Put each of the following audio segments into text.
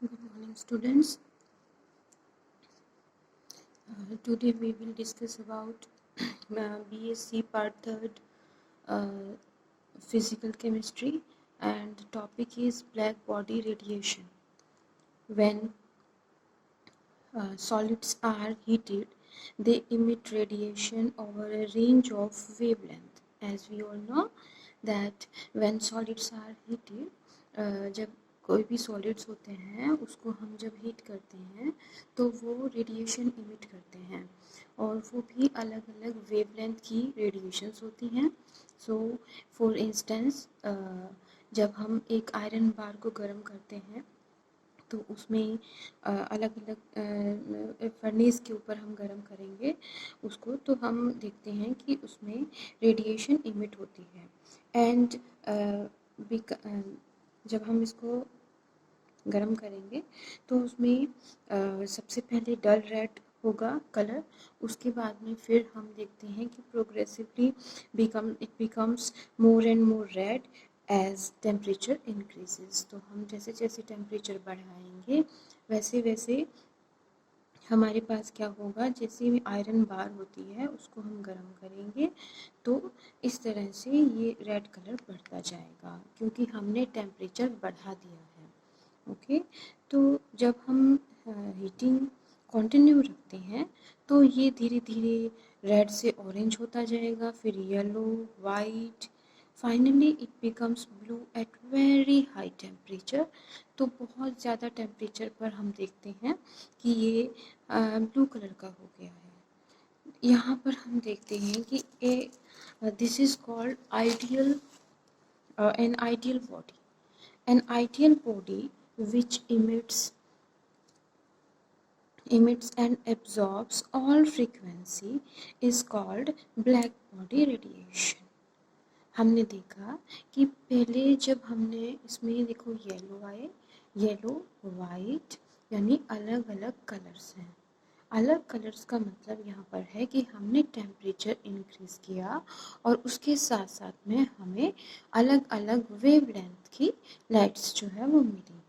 Good morning, students. Today we will discuss about BSc Part 3rd Physical Chemistry, and the topic is black body radiation. When solids are heated, they emit radiation over a range of wavelength. As we all know that when solids are heated, जब कोई भी solids होते हैं उसको हम जब heat करते हैं तो वो रेडिएशन इमिट करते हैं, और वो भी अलग अलग वेवलेंथ की रेडिएशंस होती हैं. सो फॉर इंस्टेंस जब हम एक आयरन बार को गर्म करते हैं तो उसमें अलग अलग फर्नेस के ऊपर हम गर्म करेंगे उसको, तो हम देखते हैं कि उसमें रेडिएशन इमिट होती है. एंड जब हम इसको गर्म करेंगे तो उसमें सबसे पहले डल रेड होगा कलर. उसके बाद में फिर हम देखते हैं कि progressively it becomes more and more red as temperature increases. तो हम जैसे जैसे टेम्परेचर बढ़ाएंगे वैसे वैसे हमारे पास क्या होगा, जैसे भी आयरन बार होती है उसको हम गर्म करेंगे तो इस तरह से ये रेड कलर बढ़ता जाएगा क्योंकि हमने टेम्परेचर बढ़ा दिया है. ओके, तो जब हम हीटिंग कंटिन्यू रखते हैं तो ये धीरे धीरे रेड से ऑरेंज होता जाएगा, फिर yellow, white, finally it becomes blue at very high temperature. तो बहुत ज़्यादा टेम्परेचर पर हम देखते हैं कि ये ब्लू कलर का हो गया है. यहाँ पर हम देखते हैं कि this is called ideal an ideal body. An ideal body which emits and absorbs all frequency is called black body radiation. हमने देखा कि पहले जब हमने इसमें देखो येलो आए, येलो, वाइट, यानी अलग अलग कलर्स हैं. अलग कलर्स का मतलब यहाँ पर है कि हमने टेम्परेचर इंक्रीज़ किया और उसके साथ साथ में हमें अलग अलग वेवलेंथ की लाइट्स जो है वो मिली.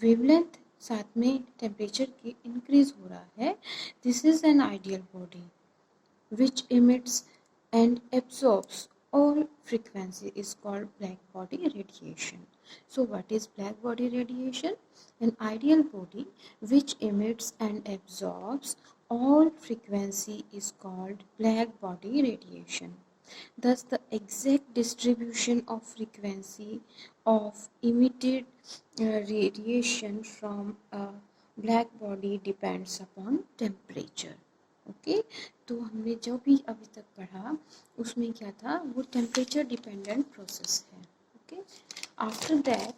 वेवलेंथ साथ में टेम्परेचर की इंक्रीज़ हो रहा है. This is an ideal body which emits and absorbs all frequency is called black body radiation. So what is black body radiation? An ideal body which emits and absorbs all frequency is called black body radiation. Thus, the exact distribution of frequency of emitted radiation from a black body depends upon temperature. Okay, तो हमने जो भी अभी तक पढ़ा उसमें क्या था, वो टेम्परेचर डिपेंडेंट प्रोसेस है. ओके, आफ्टर दैट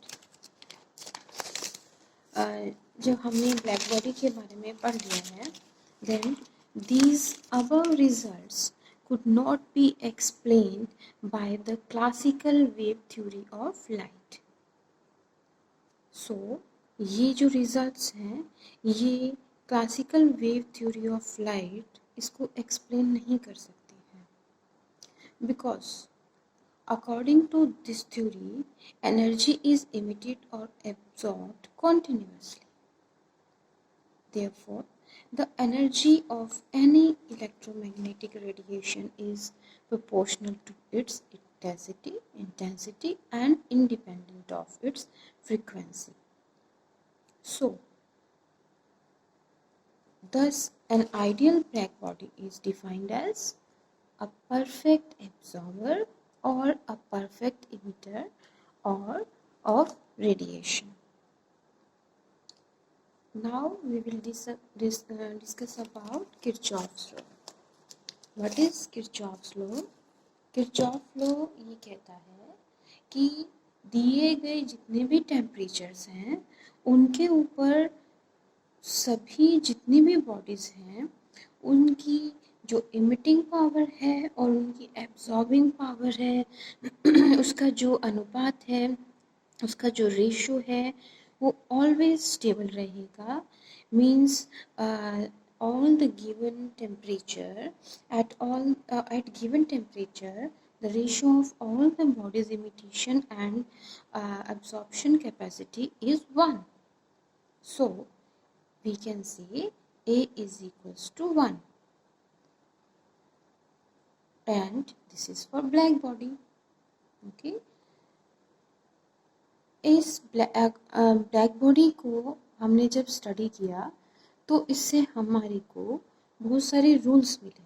जब हमने ब्लैक बॉडी के बारे में पढ़ लिया है, then these above results could not be explained by the classical wave theory of light. So ये जो रिजल्ट्स हैं ये classical wave theory of light इसको एक्सप्लेन नहीं कर सकती है, because according to this theory energy is emitted और absorbed continuously. Therefore, the energy of any electromagnetic radiation is proportional to its intensity and independent of its frequency. So, thus, an ideal black body is defined as a perfect absorber or a perfect emitter or of radiation. Now we will discuss about Kirchhoff's law. What is Kirchhoff's law? Kirchhoff's law ये कहता है कि दिए गए जितने भी temperatures हैं उनके ऊपर सभी जितनी भी बॉडीज़ हैं उनकी जो इमिटिंग पावर है और उनकी एब्जॉर्बिंग पावर है उसका जो अनुपात है, उसका जो रेशो है वो ऑलवेज स्टेबल रहेगा. Means all the given temperature at given temperature the ratio of all the body's emission and absorption capacity is 1. So we can say A is equals to 1, and this is for black body. Okay, इस black body को हमने जब study किया तो इससे हमारे को बहुत सारे रूल्स मिले।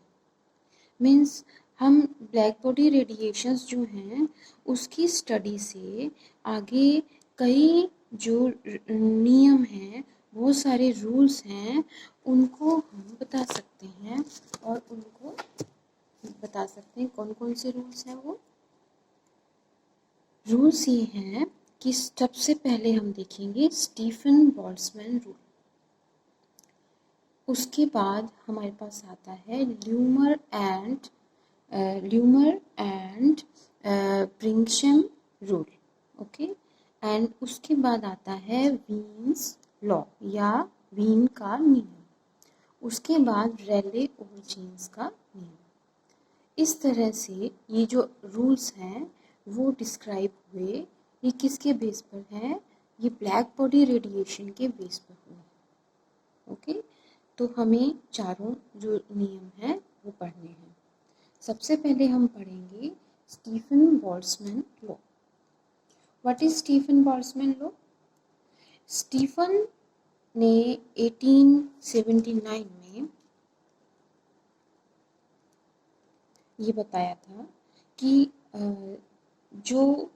मीन्स हम ब्लैक बॉडी रेडिएशंस जो हैं उसकी स्टडी से आगे कई जो नियम हैं, बहुत सारे रूल्स हैं, उनको हम बता सकते हैं। और उनको बता सकते हैं कौन कौन से रूल्स हैं। वो रूल्स ये हैं कि सबसे पहले हम देखेंगे स्टीफन बोल्ट्जमैन रूल। उसके बाद हमारे पास आता है ल्यूमर एंड ब्रिंगशम रूल। ओके, एंड उसके बाद आता है वीन्स लॉ या वीन का नियम। उसके बाद रेले और जीन्स का नियम। इस तरह से ये जो रूल्स हैं वो डिस्क्राइब हुए। ये किसके बेस पर है? ये ब्लैक बॉडी रेडिएशन के बेस पर हुए। ओके, तो हमें चारों जो नियम हैं वो पढ़ने हैं। सबसे पहले हम पढ़ेंगे Stefan Boltzmann law. What is Stefan Boltzmann law? Stefan ने 1879 में ये बताया था कि जो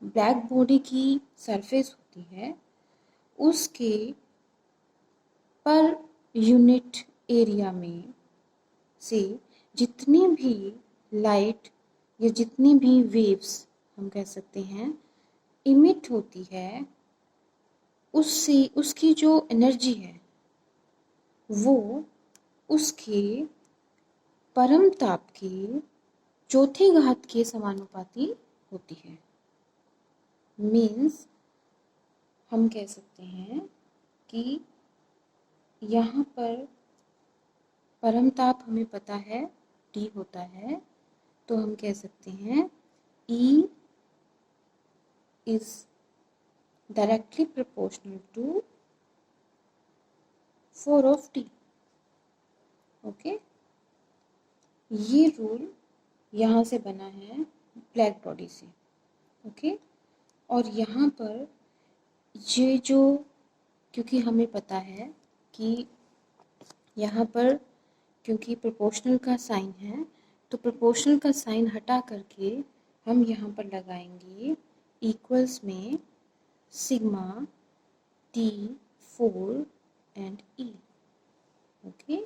ब्लैक बॉडी की सरफेस होती है उसके पर यूनिट एरिया में से जितनी भी लाइट या जितनी भी वेव्स हम कह सकते हैं इमिट होती है, उससे उसकी जो एनर्जी है वो उसके परम ताप के चौथे घात के समानुपाती होती है। मीन्स हम कह सकते हैं कि यहाँ पर परम ताप हमें पता है T होता है, तो हम कह सकते हैं E is directly proportional to 4 of T। Okay, ये रूल यहाँ से बना है ब्लैक बॉडी से। ओके, और यहाँ पर ये जो, क्योंकि हमें पता है कि यहाँ पर क्योंकि प्रोपोर्शनल का साइन है, तो प्रोपोर्शनल का साइन हटा करके हम यहाँ पर लगाएंगे इक्वल्स में sigma T4 and E। Okay,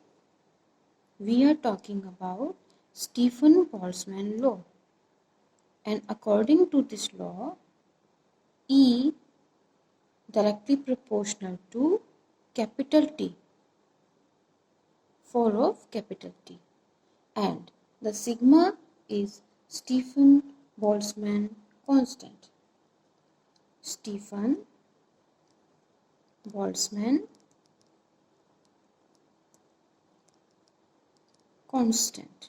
we are talking about Stephen Boltzmann law, and according to this law, E directly proportional to capital T, 4 of capital T, and the sigma is Stephen Boltzmann constant. Stephen Boltzmann constant.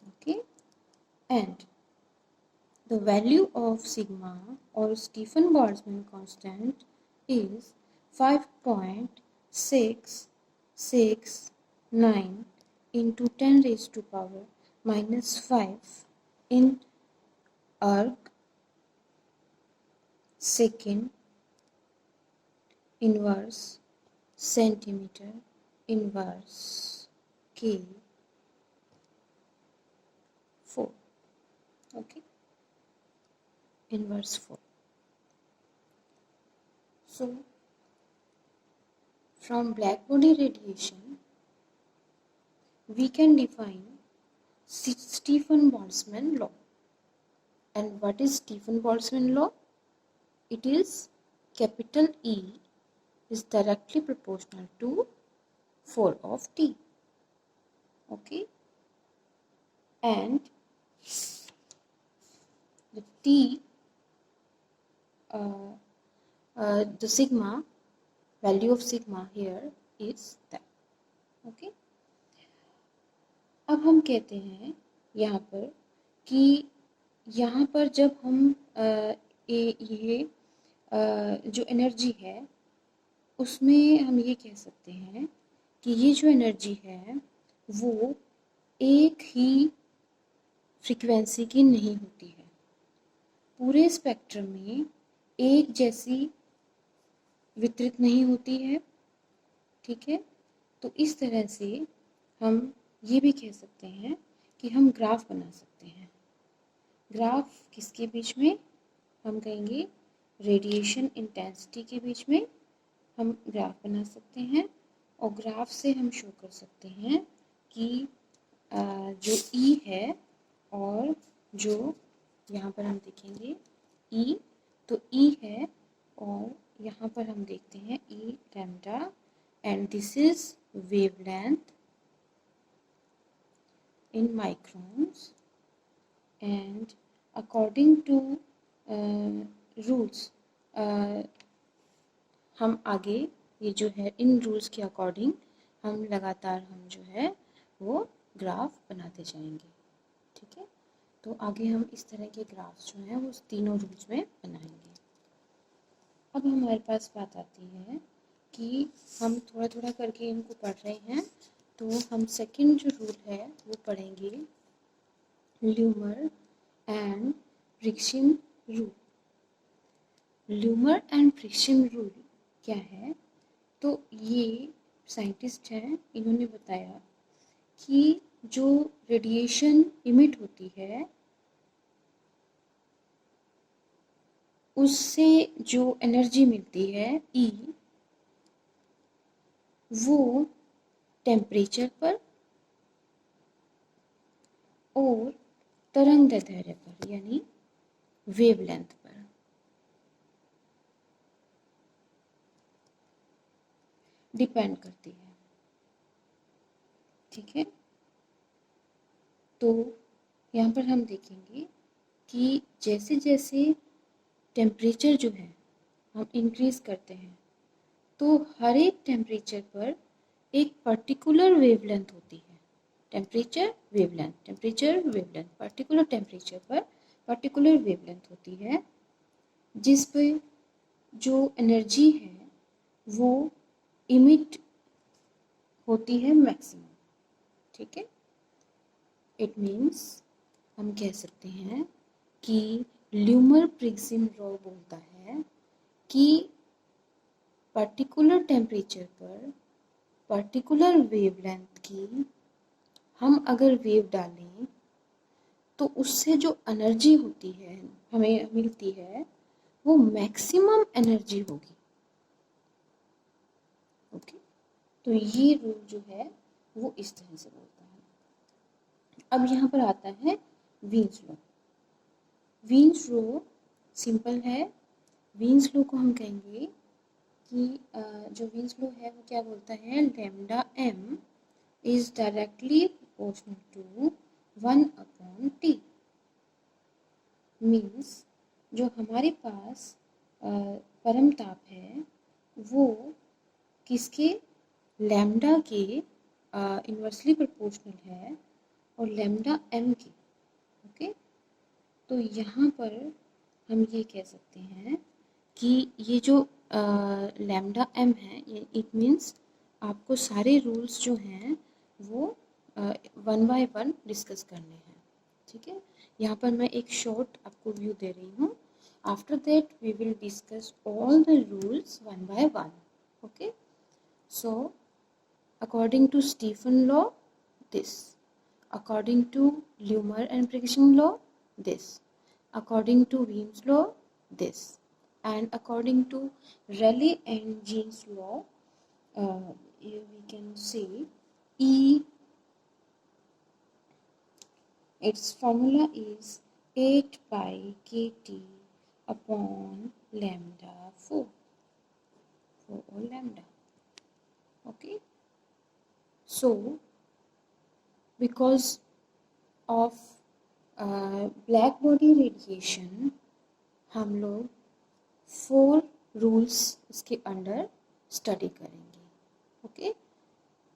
Okay, and the value of sigma or Stephen Boltzmann constant is 5.669 into 10 raised to power minus 5 in arc second inverse centimeter inverse K 4. Okay, inverse 4. So from black body radiation we can define Stephen Boltzmann law. And what is Stephen Boltzmann law? It is capital E is directly proportional to 4 of T. Okay, and the T, the sigma, value of sigma here is that. Okay, अब हम कहते हैं यहाँ पर कि यहाँ पर जब हम ये जो एनर्जी है उसमें हम ये कह सकते हैं कि ये जो एनर्जी है वो एक ही फ्रीक्वेंसी की नहीं होती है, पूरे स्पेक्ट्रम में एक जैसी वितरित नहीं होती है। ठीक है, तो इस तरह से हम ये भी कह सकते हैं कि हम ग्राफ बना सकते हैं। ग्राफ किसके बीच में? हम कहेंगे रेडिएशन इंटेंसिटी के बीच में हम ग्राफ बना सकते हैं, और ग्राफ से हम शो कर सकते हैं कि जो ई है और जो यहाँ पर हम देखेंगे ई, तो ई है और यहाँ पर हम देखते हैं E lambda, and this is wavelength in microns, and according to rules हम आगे ये जो है इन रूल्स के अकॉर्डिंग हम लगातार हम जो है वो ग्राफ बनाते जाएंगे। ठीक है, तो आगे हम इस तरह के ग्राफ्स जो हैं वो तीनों रूल्स में बनाएंगे। अब हमारे पास बात आती है कि हम थोड़ा थोड़ा करके इनको पढ़ रहे हैं, तो हम सेकंड जो रूल है वो पढ़ेंगे, Lummer and friction rule. Lummer and friction rule क्या है? तो ये साइंटिस्ट हैं, इन्होंने बताया कि जो रेडिएशन इमिट होती है उससे जो एनर्जी मिलती है ई, वो टेम्परेचर पर और तरंग दैर्ध्य पर यानी वेवलेंथ पर डिपेंड करती है। ठीक है, तो यहाँ पर हम देखेंगे कि जैसे जैसे टेम्परेचर जो है हम इंक्रीज करते हैं, तो हर एक टेम्परेचर पर एक पर्टिकुलर वेवलेंथ होती है। Temperature wavelength, temperature wavelength, particular temperature पर पर्टिकुलर वेवलेंथ होती है, जिस पे जो एनर्जी है वो इमिट होती है मैक्सिमम। ठीक है, इट मीन्स हम कह सकते हैं कि ल्यूमर प्रिज्म लॉ बोलता है कि पर्टिकुलर टेम्परेचर पर पर्टिकुलर वेवलेंथ की हम अगर वेव डालें तो उससे जो एनर्जी होती है हमें मिलती है वो मैक्सिमम एनर्जी होगी। ओके, तो ये रूल जो है वो इस तरह से बोलता है। अब यहाँ पर आता है Wien's law. Wien's law simple है। वीन्स लॉ को हम कहेंगे कि जो वीन्स लॉ है वो क्या बोलता है, lambda m is directly proportional to 1/T। Means जो हमारे पास परम ताप है वो किसके, लैम्डा के इन्वर्सली प्रोपोर्शनल है और लैम्डा एम के। ओके, तो यहाँ पर हम ये कह सकते हैं कि ये जो लैम्डा एम है, ये इट मीन्स आपको सारे रूल्स जो हैं वो 1 बाय 1 डिस्कस करने हैं। ठीक है, यहाँ पर मैं एक शॉर्ट आपको व्यू दे रही हूँ। After that we will discuss all the rules 1 by 1। Okay, so according to Stephen law, this. According to Leumer and Friction law, this. According to Wien's law, this. And according to Rayleigh and Jean's law, we can say E, its formula is 8 pi kT upon lambda 4 or lambda. Okay. So, because of black body radiation हम लोग 4 rules इसके under study करेंगे। Okay,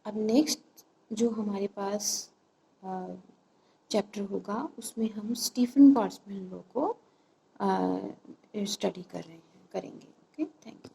अब next जो हमारे पास chapter होगा उसमें हम स्टीफन बोल्ट्जमैन लॉ को स्टडी कर रहे हैं। करेंगे। Okay, thank you.